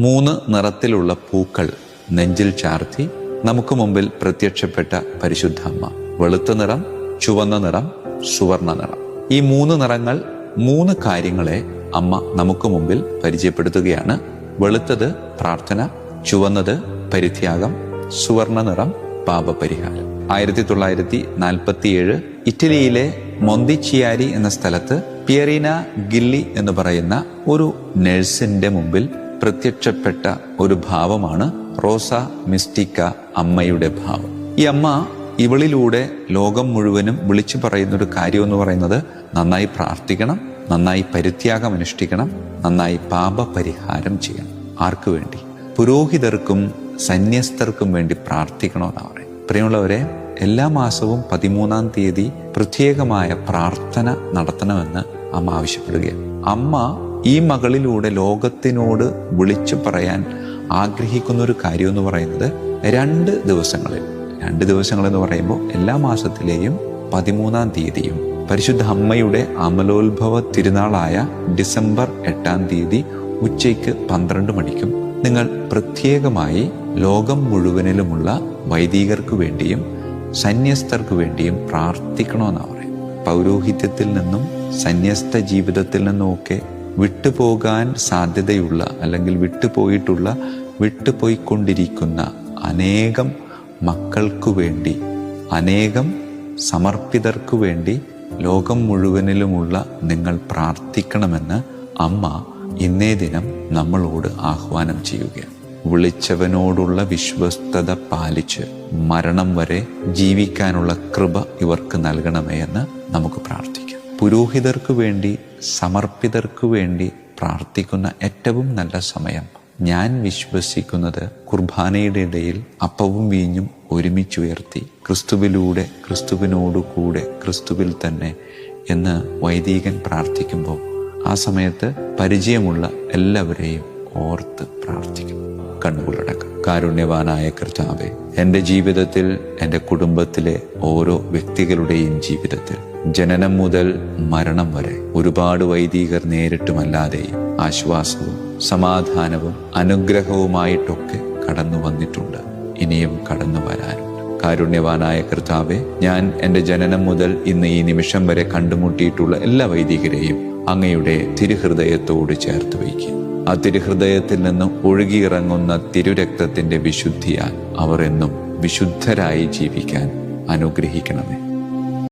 3 നിറത്തിലുള്ള പൂക്കൾ നെഞ്ചിൽ ചാർത്തി നമുക്ക് മുമ്പിൽ പ്രത്യക്ഷപ്പെട്ട പരിശുദ്ധ അമ്മ. വെളുത്ത നിറം, ചുവന്ന നിറം, സുവർണ നിറം. ഈ 3 നിറങ്ങൾ 3 കാര്യങ്ങളെ അമ്മ നമുക്ക് മുമ്പിൽ പരിചയപ്പെടുത്തുകയാണ്. വെളുത്തത് പ്രാർത്ഥന, ചുവന്നത് പരിത്യാഗം, സുവർണ നിറം പാപപരിഹാരം. 1947 ഇറ്റലിയിലെ മൊന്തിച്ചിയാരി എന്ന സ്ഥലത്ത് പിയറീന ഗില്ലി എന്ന് പറയുന്ന ഒരു നഴ്സിന്റെ മുമ്പിൽ പ്രത്യക്ഷപ്പെട്ട ഒരു ഭാവമാണ് റോസ മിസ്റ്റിക്ക, അമ്മയുടെ ഭാവം. ഈ അമ്മ ഇവളിലൂടെ ലോകം മുഴുവനും വിളിച്ചു പറയുന്നൊരു കാര്യം എന്ന് പറയുന്നത് നന്നായി പ്രാർത്ഥിക്കണം, നന്നായി പരിത്യാഗം അനുഷ്ഠിക്കണം, നന്നായി പാപപരിഹാരം ചെയ്യണം. ആർക്കു വേണ്ടി? പുരോഹിതർക്കും സന്യസ്തർക്കും വേണ്ടി പ്രാർത്ഥിക്കണമെന്നാണ് പറയുന്നത്. പ്രിയമുള്ളവരെ, എല്ലാ മാസവും 13-ാം തീയതി പ്രത്യേകമായ പ്രാർത്ഥന നടത്തണമെന്ന് അമ്മ ആവശ്യപ്പെടുകയാണ്. അമ്മ ഈ മകളിലൂടെ ലോകത്തിനോട് വിളിച്ചു പറയാൻ ആഗ്രഹിക്കുന്ന ഒരു കാര്യം എന്ന് പറയുന്നത് 2 ദിവസങ്ങളിൽ എന്ന് പറയുമ്പോൾ എല്ലാ മാസത്തിലെയും 13-ാം തീയതിയും പരിശുദ്ധ അമ്മയുടെ അമലോത്ഭവ തിരുനാളായ ഡിസംബർ 8-ാം തീയതി ഉച്ചയ്ക്ക് 12 മണിക്കും നിങ്ങൾ പ്രത്യേകമായി ലോകം മുഴുവനിലുമുള്ള വൈദികർക്ക് വേണ്ടിയും സന്യസ്തർക്ക് വേണ്ടിയും പ്രാർത്ഥിക്കണമെന്നാണ് പറയുന്നത്. പൗരോഹിത്യത്തിൽ നിന്നും സന്യസ്ത ജീവിതത്തിൽ നിന്നുമൊക്കെ വിട്ടുപോകാൻ സാധ്യതയുള്ള അല്ലെങ്കിൽ വിട്ടുപോയിക്കൊണ്ടിരിക്കുന്ന അനേകം മക്കൾക്കു വേണ്ടി, അനേകം സമർപ്പിതർക്കു വേണ്ടി ലോകം മുഴുവനിലുമുള്ള നിങ്ങൾ പ്രാർത്ഥിക്കണമെന്ന് അമ്മ ഇന്നേ ദിനം നമ്മളോട് ആഹ്വാനം ചെയ്യുകയാണ്. വിളിച്ചവനോടുള്ള വിശ്വസ്തത പാലിച്ച് മരണം വരെ ജീവിക്കാനുള്ള കൃപ ഇവർക്ക് നൽകണമേ എന്ന് നമുക്ക് പ്രാർത്ഥിക്കാം. പുരോഹിതർക്കു വേണ്ടി, സമർപ്പിതർക്കു വേണ്ടി പ്രാർത്ഥിക്കുന്ന ഏറ്റവും നല്ല സമയം ഞാൻ വിശ്വസിക്കുന്നത് കുർബാനയുടെ ഇടയിൽ അപ്പവും വീഞ്ഞും ഒരുമിച്ചുയർത്തി ക്രിസ്തുവിലൂടെ, ക്രിസ്തുവിനോടുകൂടെ, ക്രിസ്തുവിൽ തന്നെ എന്ന് വൈദികൻ പ്രാർത്ഥിക്കുമ്പോൾ ആ സമയത്ത് പരിചയമുള്ള എല്ലാവരെയും ഓർത്ത് പ്രാർത്ഥിക്കും. കണ്ണുകളടക്കം. കാരുണ്യവാനായ കർത്താവേ, എൻ്റെ ജീവിതത്തിൽ, എൻ്റെ കുടുംബത്തിലെ ഓരോ വ്യക്തികളുടെയും ജീവിതത്തിൽ ജനനം മുതൽ മരണം വരെ ഒരുപാട് വൈദികർ നേരിട്ടുമല്ലാതെയും ആശ്വാസവും സമാധാനവും അനുഗ്രഹവുമായിട്ടൊക്കെ കടന്നു വന്നിട്ടുണ്ട്. ഇനിയും കടന്നു വരാനുണ്ട്. കാരുണ്യവാനായ കർത്താവെ, ഞാൻ എൻ്റെ ജനനം മുതൽ ഇന്ന് ഈ നിമിഷം വരെ കണ്ടുമുട്ടിയിട്ടുള്ള എല്ലാ വൈദികരെയും അങ്ങയുടെ തിരുഹൃദയത്തോട് ചേർത്ത് വയ്ക്കുക. ആ തിരുഹൃദയത്തിൽ നിന്ന് ഒഴുകിയിറങ്ങുന്ന തിരുരക്തത്തിന്റെ വിശുദ്ധിയാൽ അവർ എന്നും വിശുദ്ധരായി ജീവിക്കാൻ അനുഗ്രഹിക്കണമേ.